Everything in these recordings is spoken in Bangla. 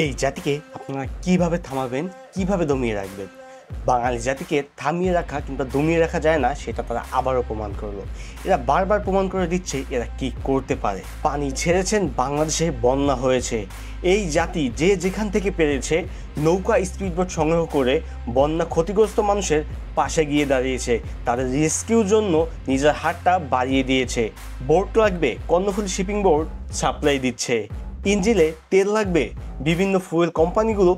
এই জাতিকে আপনারা কিভাবে থামাবেন, কিভাবে দমিয়ে রাখবেন? বাঙালি জাতিকে থামিয়ে রাখা কিংবা দমিয়ে রাখা যায় না, সেটা তারা আবারও প্রমাণ করলো। এরা বারবার প্রমাণ করে দিচ্ছে এরা কি করতে পারে। পানি ছেড়েছেন, বাংলাদেশে বন্যা হয়েছে। এই জাতি যে যেখান থেকে পেরেছে নৌকা স্পিডবোট সংগ্রহ করে বন্যা ক্ষতিগ্রস্ত মানুষের পাশে গিয়ে দাঁড়িয়েছে, তাদের রেস্কিউর জন্য নিজের হাতটা বাড়িয়ে দিয়েছে। বোট লাগবে, কর্ণফুলী শিপিং বোর্ড সাপ্লাই দিচ্ছে। ইঞ্জিনে তেল লাগবে, বিভিন্ন ফুয়েল কোম্পানিগুলো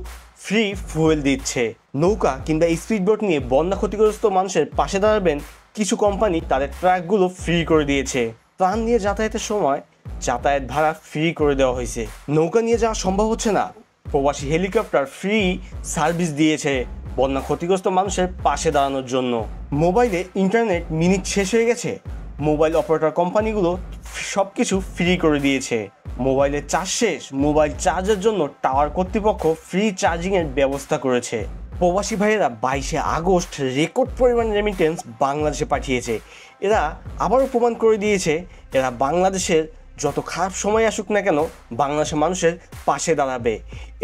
ফ্রি ফুয়েল দিচ্ছে। নৌকা কিংবা স্পিডবোট নিয়ে বন্যা ক্ষতিগ্রস্ত মানুষের পাশে দাঁড়াবেন কিছু কোম্পানি, তাদের ট্রাকগুলো ফ্রি করে দিয়েছে। প্রাণ নিয়ে যাতায়াতের সময় যাতায়াত ভাড়া ফ্রি করে দেওয়া হয়েছে। নৌকা নিয়ে যাওয়া সম্ভব হচ্ছে না, প্রবাসী হেলিকপ্টার ফ্রি সার্ভিস দিয়েছে বন্যা ক্ষতিগ্রস্ত মানুষের পাশে দাঁড়ানোর জন্য। মোবাইলে ইন্টারনেট মিনিট শেষ হয়ে গেছে, মোবাইল অপারেটর কোম্পানিগুলো সব কিছু ফ্রি করে দিয়েছে। মোবাইলের চার্জ শেষ, মোবাইল চার্জের জন্য টাওয়ার কর্তৃপক্ষ ফ্রি চার্জিংয়ের ব্যবস্থা করেছে। প্রবাসী ভাইয়েরা 22শে আগস্ট রেকর্ড পরিমাণ রেমিটেন্স বাংলাদেশে পাঠিয়েছে। এরা আবারও প্রমাণ করে দিয়েছে এরা বাংলাদেশের যত খারাপ সময় আসুক না কেন বাংলাদেশের মানুষের পাশে দাঁড়াবে।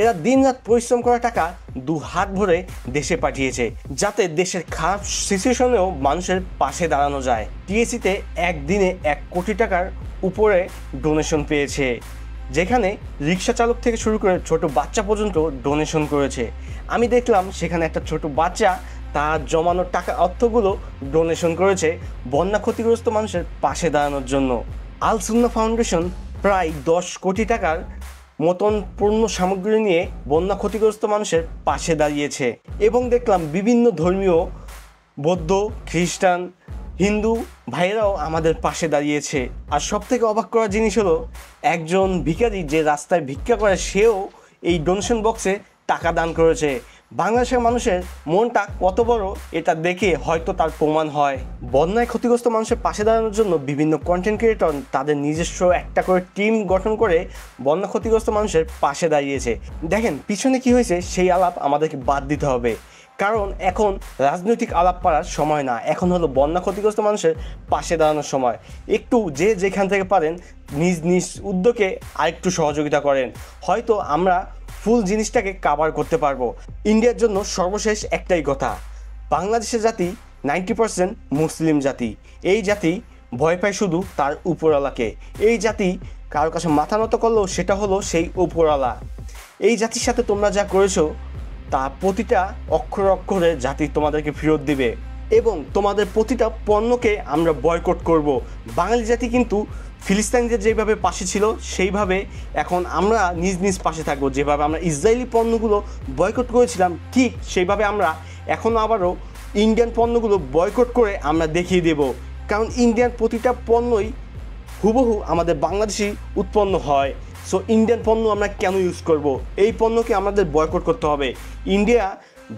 এরা দিনরাত পরিশ্রম করা টাকা দু হাত ভরে দেশে পাঠিয়েছে, যাতে দেশের খারাপ সিচুয়েশনেও মানুষের পাশে দাঁড়ানো যায়। টিএসসিতে একদিনে 1 কোটি টাকার উপরে ডোনেশন পেয়েছে, যেখানে রিক্সা চালক থেকে শুরু করে ছোট বাচ্চা পর্যন্ত ডোনেশন করেছে। আমি দেখলাম সেখানে একটা ছোট বাচ্চা তার জমানো টাকা অর্থগুলো ডোনেশন করেছে বন্যা ক্ষতিগ্রস্ত মানুষের পাশে দাঁড়ানোর জন্য। আল সুন্নাহ ফাউন্ডেশন প্রায় 10 কোটি টাকার মতন পণ্য সামগ্রী নিয়ে বন্যা ক্ষতিগ্রস্ত মানুষের পাশে দাঁড়িয়েছে। এবং দেখলাম বিভিন্ন ধর্মীয় বৌদ্ধ, খ্রিস্টান, হিন্দু ভাইয়েরাও আমাদের পাশে দাঁড়িয়েছে। আর সব থেকে অবাক করার জিনিস হলো, একজন ভিখারি যে রাস্তায় ভিক্ষা করে সেও এই ডোনেশন বক্সে টাকা দান করেছে। বাংলাদেশের মানুষের মনটা কত বড় এটা দেখে হয়তো তার প্রমাণ হয়। বন্যায় ক্ষতিগ্রস্ত মানুষের পাশে দাঁড়ানোর জন্য বিভিন্ন কন্টেন্ট ক্রিয়েটর তাদের নিজস্ব একটা করে টিম গঠন করে বন্যা ক্ষতিগ্রস্ত মানুষের পাশে দাঁড়িয়েছে। দেখেন পিছনে কি হয়েছে সেই আলাপ আমাদেরকে বাদ দিতে হবে, কারণ এখন রাজনৈতিক আলাপ পাড়ার সময় না, এখন হলো বন্যা ক্ষতিগ্রস্ত মানুষের পাশে দাঁড়ানোর সময়। একটু যে যেখান থেকে পারেন নিজ নিজ উদ্যোগে আরেকটু সহযোগিতা করেন, হয়তো আমরা ফুল জিনিসটাকে কাভার করতে পারবো। ইন্ডিয়ার জন্য সর্বশেষ একটাই কথা, বাংলাদেশের জাতি 90% মুসলিম জাতি। এই জাতি ভয় পায় শুধু তার উপরওয়ালাকে। এই জাতি কারোর কাছে মাথা নত করলেও সেটা হলো সেই উপরওয়ালা। এই জাতির সাথে তোমরা যা করেছো তা প্রতিটা অক্ষরে অক্ষরে জাতি তোমাদেরকে ফেরত দিবে, এবং তোমাদের প্রতিটা পণ্যকে আমরা বয়কট করব। বাঙালি জাতি কিন্তু ফিলিস্তিনিদের যেভাবে পাশে ছিল সেইভাবে এখন আমরা নিজ নিজ পাশে থাকবো। যেভাবে আমরা ইসরায়েলি পণ্যগুলো বয়কট করেছিলাম, ঠিক সেইভাবে আমরা এখনও আবারও ইন্ডিয়ান পণ্যগুলো বয়কট করে আমরা দেখিয়ে দেব। কারণ ইন্ডিয়ান প্রতিটা পণ্যই হুবহু আমাদের বাংলাদেশি উৎপন্ন হয়। সো ইন্ডিয়ান পণ্য আমরা কেন ইউজ করব? এই পণ্যকে আমাদের বয়কট করতে হবে। ইন্ডিয়া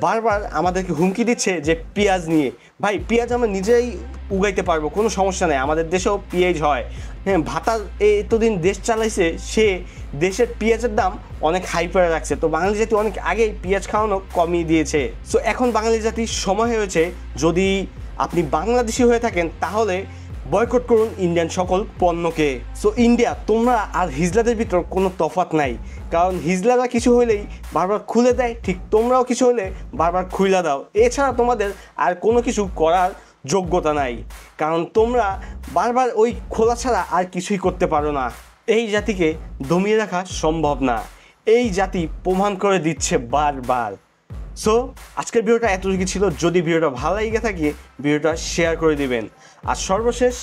বারবার আমাদেরকে হুমকি দিচ্ছে যে পেঁয়াজ নিয়ে। ভাই, পেঁয়াজ আমরা নিজেই উগাইতে পারবো, কোনো সমস্যা নেই, আমাদের দেশেও পেঁয়াজ হয়। হ্যাঁ, ভাতার এতদিন দেশ চালাইছে, সে দেশের পেঁয়াজের দাম অনেক হাই করে রাখছে। তো বাঙালি জাতি অনেক আগেই পেঁয়াজ খাওয়ানো কমিয়ে দিয়েছে। সো এখন বাঙালি জাতির সময় হয়েছে, যদি আপনি বাংলাদেশি হয়ে থাকেন তাহলে বয়কট করুন ইন্ডিয়ান সকল পণ্যকে। সো ইন্ডিয়া, তোমরা আর হিজলাদের ভিতর কোনো তফাৎ নাই, কারণ হিজলারা কিছু হলেই বারবার খুলে দেয়, ঠিক তোমরাও কিছু হলে বারবার খুলে দাও। এছাড়া তোমাদের আর কোনো কিছু করার যোগ্যতা নাই, কারণ তোমরা বারবার ওই খোলা ছাড়া আর কিছুই করতে পারো না। এই জাতিকে দমিয়ে রাখা সম্ভব না, এই জাতি প্রমাণ করে দিচ্ছে বারবার। সো আজকের ভিডিওটা এতটুকু ছিল। যদি ভিডিওটা ভালো লেগে থাকে ভিডিওটা শেয়ার করে দিবেন। আর সর্বশেষ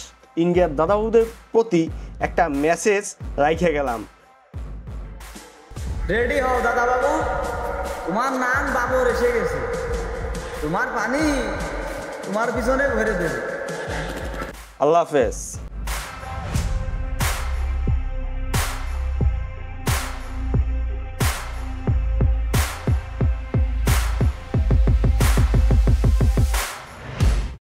ইন্ডিয়ার দাদাবাবুদের প্রতি একটা মেসেজ রাইখে গেলাম। রেডি হও দাদা বাবু, তোমার নাম বাবর এসে গেছে, তোমার পানি তোমার পিছনে ভরে দেবে। আল্লাহ হাফেজ।